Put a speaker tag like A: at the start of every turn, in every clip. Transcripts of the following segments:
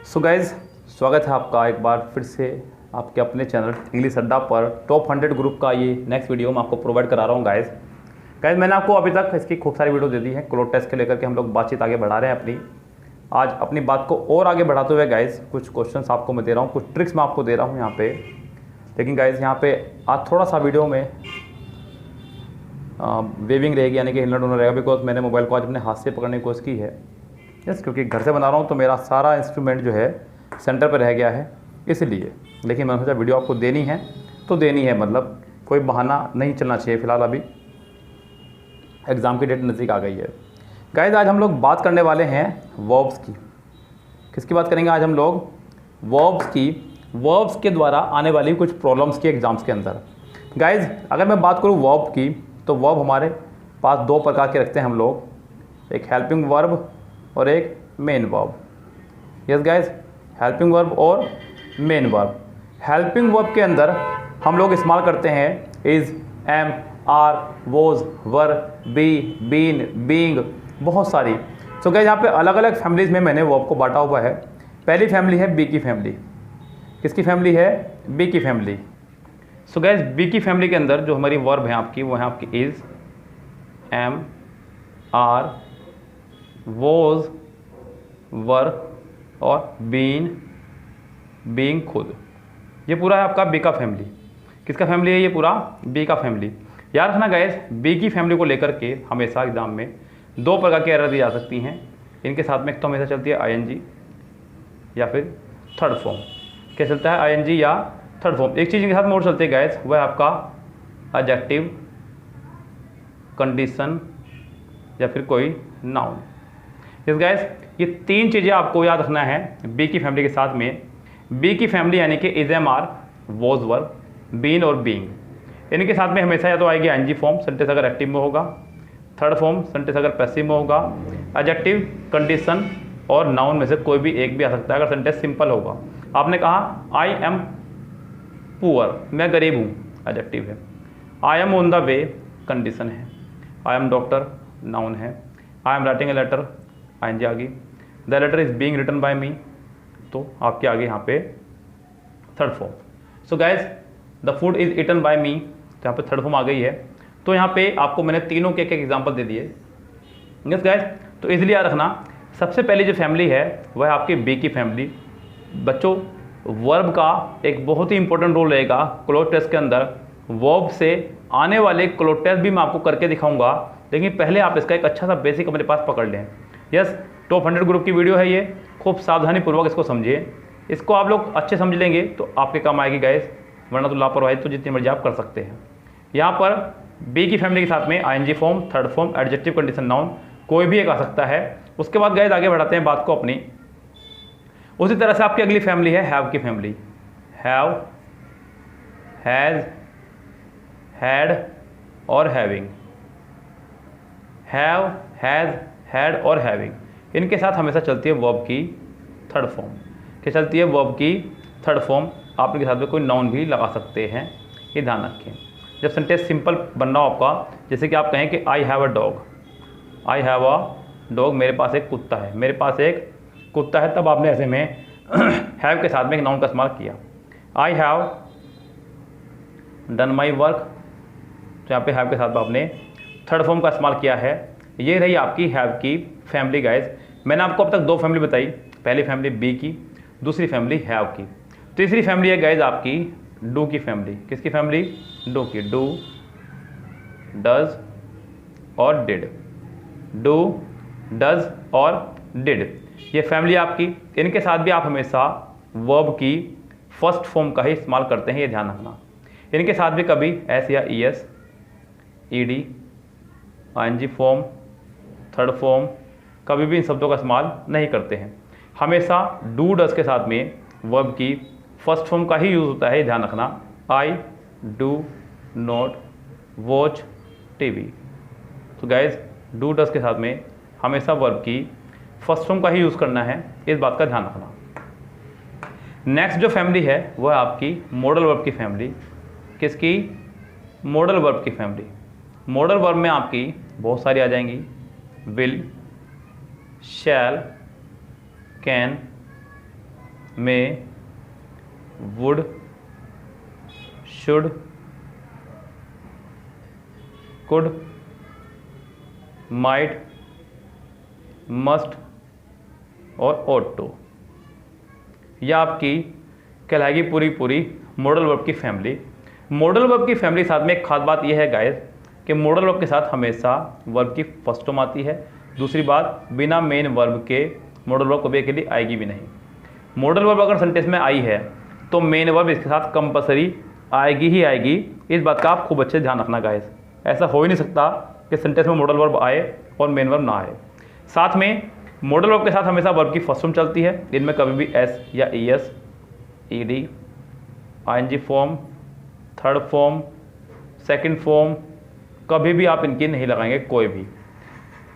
A: So guys, स्वागत है आपका एक बार फिर से आपके अपने चैनल इंग्लिश अड्डा पर टॉप 100 ग्रुप का ये नेक्स्ट वीडियो मैं आपको प्रोवाइड करा रहा हूँ। गाइज़ मैंने आपको अभी तक इसकी खूब सारी वीडियो दे दी है। क्लोट टेस्ट के लेकर के हम लोग बातचीत आगे बढ़ा रहे हैं अपनी। आज अपनी बात को और आगे बढ़ाते हुए गाइज़ कुछ क्वेश्चंस आपको मैं दे रहा हूँ, कुछ ट्रिक्स मैं आपको दे रहा हूँ यहाँ पे। लेकिन गाइज़ यहाँ पे आज थोड़ा सा वीडियो में वेविंग रहेगी, यानी कि हिलना डुलना रहेगा, बिकॉज मैंने मोबाइल को आज अपने हाथ से पकड़ने की कोशिश की है। यस, क्योंकि घर से बना रहा हूँ तो मेरा सारा इंस्ट्रूमेंट जो है सेंटर पर रह गया है, इसलिए। लेकिन मैंने सोचा वीडियो आपको देनी है तो देनी है, मतलब कोई बहाना नहीं चलना चाहिए। फ़िलहाल अभी एग्ज़ाम की डेट नज़दीक आ गई है। गाइस आज हम लोग बात करने वाले हैं वर्ब्स की। किसकी बात करेंगे आज हम लोग? वर्ब्स की। वर्ब्स के द्वारा आने वाली कुछ प्रॉब्लम्स की एग्ज़ाम्स के अंदर। गाइस अगर मैं बात करूँ वर्ब की, तो वर्ब हमारे पास दो प्रकार के रखते हैं हम लोग, एक हेल्पिंग वर्ब और एक main verb. Yes guys, helping verb और मेन वर्ब। हेल्पिंग वर्ब के अंदर हम लोग इस्तेमाल करते हैं is, am, are, was, were, be, been, being, बहुत सारी। सो गाइस यहाँ पे अलग अलग फैमिलीज़ में मैंने वर्ब को बांटा हुआ है। पहली फैमिली है बी की फैमिली। किसकी फैमिली है? बी की फैमिली। सो गाइस बी की फैमिली के अंदर जो हमारी वर्ब है आपकी, वो है आपकी इज़, एम, आर, वोज, वर और बीन, बीइंग खुद। ये पूरा है आपका बी का फैमिली। किसका फैमिली है ये पूरा? बी का फैमिली। याद रखना गाइस, बी की फैमिली को लेकर के हमेशा एग्जाम में दो प्रकार की एरर दी जा सकती हैं। इनके साथ में एक तो हमेशा चलती है आईएनजी या फिर थर्ड फॉर्म। क्या चलता है? आईएनजी या थर्ड फॉर्म। एक चीज़ इनके साथ में और चलती है गाइस, वह है आपका एडजेक्टिव, कंडीशन या फिर कोई नाउन। यस गाइस, ये तीन चीज़ें आपको याद रखना है बी की फैमिली के साथ में। बी की फैमिली यानी कि is, am, are, was, were, been और बीइंग। इनके साथ में हमेशा या तो आएगी आईएनजी फॉर्म, सेंटेंस अगर एक्टिव में होगा, थर्ड फॉर्म सेंटेंस अगर पैसिव में होगा, एडजेक्टिव, कंडीशन और नाउन में से कोई भी एक भी आ सकता है अगर सेंटेंस सिंपल होगा। आपने कहा आई एम पुअर, मैं गरीब हूँ, एडजेक्टिव है। I am on the way, condition है। आई एम डॉक्टर, नाउन है। I am writing a letter, ING आ गई। The letter is being written by me, तो आपके आगे यहाँ पे third form. So guys the food is eaten by me, तो यहाँ पे थर्ड फॉर्म आ गई है। तो यहाँ पे आपको मैंने तीनों के एक एग्जाम्पल दे दिए। यस गाइज, तो इसलिए याद रखना, सबसे पहली जो फैमिली है वह आपकी बी की फैमिली। बच्चों वर्ब का एक बहुत ही इंपॉर्टेंट रोल रहेगा क्लोज टेस्ट के अंदर। वर्ब से आने वाले क्लोज टेस्ट भी मैं आपको करके दिखाऊंगा, लेकिन पहले आप इसका एक अच्छा सा बेसिक अपने पास पकड़ लें। यस, टॉप 100 ग्रुप की वीडियो है ये, खूब सावधानी पूर्वक इसको समझिए। इसको आप लोग अच्छे समझ लेंगे तो आपके काम आएगी गाइस, वरना तो लापरवाही तो जितनी मर्जी आप कर सकते हैं। यहाँ पर बी की फैमिली के साथ में ING form, third form, adjective, condition, noun कोई भी एक आ सकता है। उसके बाद गाइस आगे बढ़ाते हैं बात को अपनी। उसी तरह से आपकी अगली फैमिली है हैव की फैमिली। हैव, हैज, हैड और हैविंग। हैव, हैज, हैड और हैविंग, इनके साथ हमेशा चलती है वर्ब की थर्ड फॉर्म। क्या चलती है? वर्ब की थर्ड फॉर्म। आप इनके साथ में कोई नाउन भी लगा सकते हैं, ये ध्यान रखें। जब सेंटेंस सिंपल बनना हो आपका, जैसे कि आप कहें कि I have a dog, I have a dog, मेरे पास एक कुत्ता है, मेरे पास एक कुत्ता है, तब आपने ऐसे में हैव के साथ में एक नाउन का इस्तेमाल किया। I have done my work, तो यहाँ पे हैव के साथ में आपने थर्ड फॉर्म का इस्तेमाल किया है। ये रही आपकी हैव की फैमिली गाइज। मैंने आपको अब तक दो फैमिली बताई, पहली फैमिली बी की, दूसरी फैमिली हैव की। तीसरी फैमिली है गाइज आपकी डू की फैमिली। किसकी फैमिली? डू की। डू, डज और डिड। डू, डज और डिड, ये फैमिली आपकी। इनके साथ भी आप हमेशा वर्ब की फर्स्ट फॉर्म का ही इस्तेमाल करते हैं, ये ध्यान रखना। इनके साथ भी कभी एस या E S, E D, ING form, third form, कभी भी इन शब्दों का इस्तेमाल नहीं करते हैं। हमेशा डू, डज के साथ में वर्ब की फर्स्ट फॉर्म का ही यूज़ होता है, ध्यान रखना। I do not watch TV. तो गाइज डू, डज के साथ में हमेशा वर्ब की फर्स्ट फॉर्म का ही यूज़ करना है, इस बात का ध्यान रखना। नेक्स्ट जो फैमिली है वह आपकी मॉडल वर्ब की फैमिली। किसकी? मॉडल वर्ब की फैमिली। मॉडल वर्ब में आपकी बहुत सारी आ जाएंगी, will, shall, can, may, would, should, could, might, must और ought to। यह आपकी कहलाएगी पूरी पूरी मॉडल वर्ब की फैमिली। मॉडल वर्ब की फैमिली साथ में एक खास बात यह है गाइस कि मॉडल वर्ब के साथ हमेशा वर्ब की फर्स्ट फॉर्म आती है। दूसरी बात, बिना मेन वर्ब के मॉडल वर्ब कभी अकेली आएगी भी नहीं। मॉडल वर्ब अगर सेंटेंस में आई है तो मेन वर्ब इसके साथ कंपलसरी आएगी ही आएगी। इस बात का आप खूब अच्छे ध्यान रखना गाइस। ऐसा हो ही नहीं सकता कि सेंटेंस में मॉडल वर्ब आए और मेन वर्ब ना आए। साथ में मॉडल वर्ब के साथ हमेशा वर्ब की फर्स्ट फॉर्म चलती है। इनमें कभी भी एस या E S, E D, ING form, third form, second form कभी भी आप इनकी नहीं लगाएंगे कोई भी।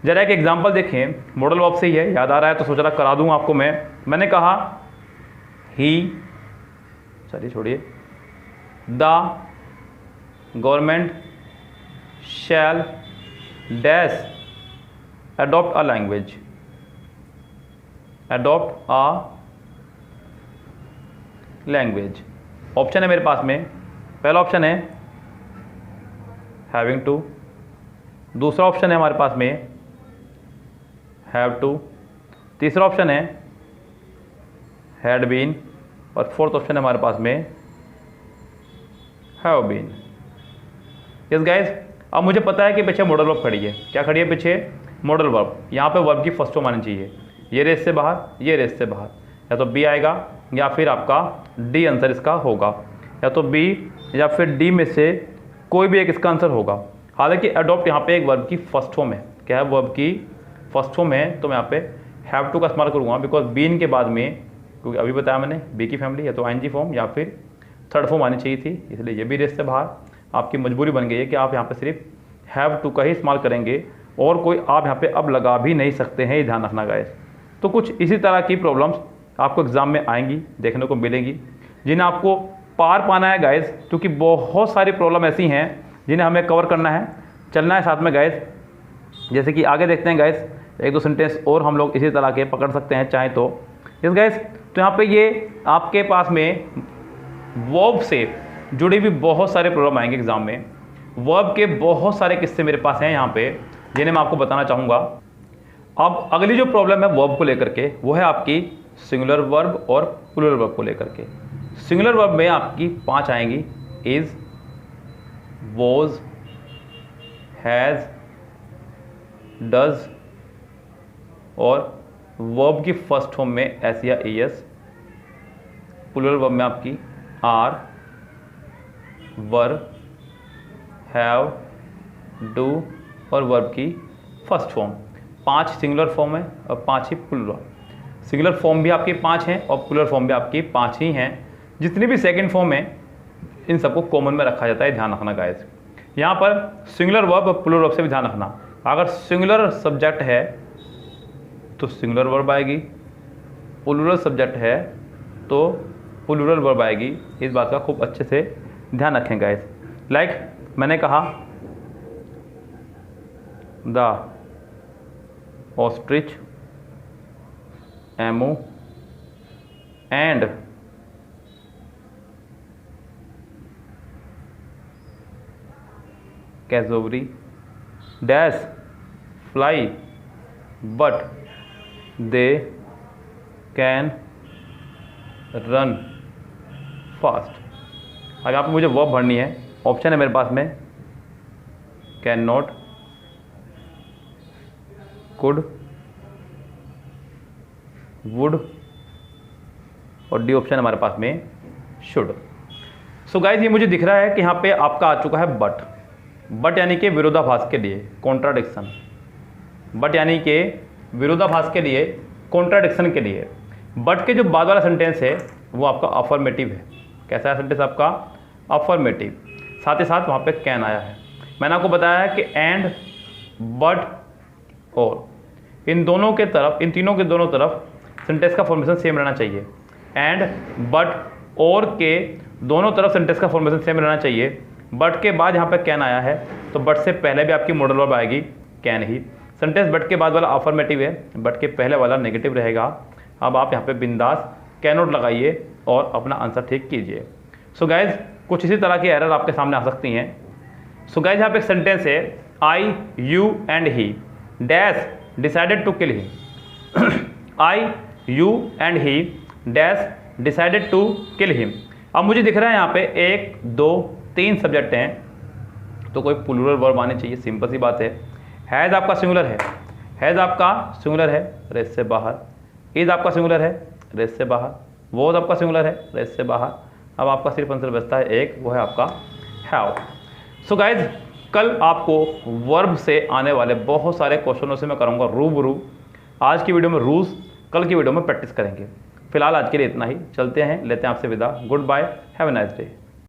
A: जरा एक एग्जांपल देखें, मॉडल वर्ब से ही है, याद आ रहा है तो सोच रहा करा दूं आपको मैंने कहा ही, चलिए छोड़िए, the government shell dash adopt a language, adopt a language. Option है मेरे पास में, पहला ऑप्शन है हैविंग टू, दूसरा ऑप्शन है हमारे पास में हैव टू, तीसरा ऑप्शन है हैड बीन और फोर्थ ऑप्शन है हमारे पास में हैव बीन। यस गाइस, अब मुझे पता है कि पीछे मॉडल वर्ब खड़ी है। क्या खड़ी है पीछे? Modal verb. यहाँ पे वर्ब की फर्स्ट फॉर्म आनी चाहिए। ये रेस से बाहर, ये रेस से बाहर, या तो बी आएगा या फिर आपका डी आंसर इसका होगा, या तो बी या फिर डी में से कोई भी एक इसका आंसर होगा। हालांकि अडॉप्ट यहाँ पे एक वर्ब की फर्स्ट फॉर्म है। क्या है? वर्ब की फर्स्ट फॉर्म है, तो मैं यहाँ पे हैव टू का इस्तेमाल करूँगा बिकॉज बीन के बाद में, क्योंकि अभी बताया मैंने बी की फैमिली या तो आईएनजी फॉर्म या फिर थर्ड फॉर्म आनी चाहिए थी, इसलिए ये भी रेस से बाहर। आपकी मजबूरी बन गई है कि आप यहाँ पे सिर्फ हैव टू का ही इस्तेमाल करेंगे और कोई आप यहाँ पे अब लगा भी नहीं सकते हैं, ये ध्यान रखना गाइस। तो कुछ इसी तरह की प्रॉब्लम्स आपको एग्जाम में आएंगी, देखने को मिलेंगी, जिन्हें आपको पार पाना है गाइस, क्योंकि बहुत सारी प्रॉब्लम ऐसी हैं जिन्हें हमें कवर करना है, चलना है साथ में गाइस। जैसे कि आगे देखते हैं गाइस, एक दो सेंटेंस और हम लोग इसी तरह के पकड़ सकते हैं चाहे तो। यस गाइस, तो यहाँ पे ये आपके पास में वर्ब से जुड़ी हुई बहुत सारे प्रॉब्लम आएंगे एग्जाम में। वर्ब के बहुत सारे किस्से मेरे पास हैं यहाँ पे, जिन्हें मैं आपको बताना चाहूँगा। अब अगली जो प्रॉब्लम है वर्ब को लेकर के, वो है आपकी सिंगुलर वर्ब और प्लूरल वर्ब को लेकर के। सिंगुलर वर्ब में आपकी 5 आएंगी, इज, वॉज, हैज़, डज और वर्ब की फर्स्ट फॉर्म में एस या एस। प्लूरल वर्ब में आपकी आर, वर, हैव, डू और वर्ब की फर्स्ट फॉर्म। 5 सिंगुलर फॉर्म है और 5 ही प्लूरल। सिंगुलर फॉर्म भी आपकी 5 हैं और प्लूरल फॉर्म भी आपकी 5 ही हैं। जितनी भी सेकंड फॉर्म है इन सबको कॉमन में रखा जाता है, ध्यान रखना गाइस। यहाँ पर सिंगुलर वर्ब और प्लूरल वर्ब से भी ध्यान रखना। अगर सिंगुलर सब्जेक्ट है तो सिंगुलर वर्ब आएगी, प्लूरल सब्जेक्ट है तो प्लूरल वर्ब आएगी। इस बात का खूब अच्छे से ध्यान रखें गाइस। लाइक मैंने कहा the ostrich emu and cassowary dash fly but they can run fast. अब यहाँ पे मुझे वर्ब भरनी है। ऑप्शन है मेरे पास में कैन नॉट, कुड, वुड और डी ऑप्शन हमारे पास में शुड। सो गाइज, ये मुझे दिख रहा है कि यहाँ पे आपका आ चुका है बट। बट यानी कि विरोधाभास के लिए, कॉन्ट्राडिक्शन। बट यानी कि विरोधाभास के लिए, कॉन्ट्राडिक्शन के लिए। बट के जो बाद वाला सेंटेंस है वो आपका अफर्मेटिव है। कैसा है सेंटेंस आपका? अफर्मेटिव। साथ ही साथ वहाँ पे कैन आया है। मैंने आपको बताया है कि एंड, बट और, इन दोनों के तरफ, इन तीनों के दोनों तरफ सेंटेंस का फॉर्मेशन सेम रहना चाहिए। एंड, बट, और के दोनों तरफ सेंटेंस का फॉर्मेशन सेम रहना चाहिए। बट के बाद यहाँ पे कैन आया है तो बट से पहले भी आपकी मॉडल वर्ब आएगी कैन ही। सेंटेंस बट के बाद वाला अफर्मेटिव है, बट के पहले वाला नेगेटिव रहेगा। अब आप यहाँ पे बिंदास कैन नॉट लगाइए और अपना आंसर ठीक कीजिए। सो गाइज कुछ इसी तरह की एरर आपके सामने आ सकती हैं। सो गाइज यहाँ पे एक सेंटेंस है, I you and he dash decided to kill him. I you and he dash decided to kill him. अब मुझे दिख रहा है यहाँ पे 1 2 3 सब्जेक्ट हैं, तो कोई प्लूरल वर्ब आने चाहिए, सिंपल सी बात है। हैज़ आपका सिंगुलर है, हैज़ आपका सिंगुलर है, रेस से बाहर। इज़ आपका सिंगुलर है, रेस से बाहर। वॉज आपका सिंगुलर है, रेस से बाहर। अब आपका सिर्फ आंसर बचता है एक, वो है आपका हैव। सो गाइज कल आपको वर्ब से आने वाले बहुत सारे क्वेश्चनों से मैं करूँगा रूबरू। आज की वीडियो में रूल्स, कल की वीडियो में प्रैक्टिस करेंगे। फिलहाल आज के लिए इतना ही, चलते हैं, लेते हैं आपसे विदा। Goodbye, have a nice day.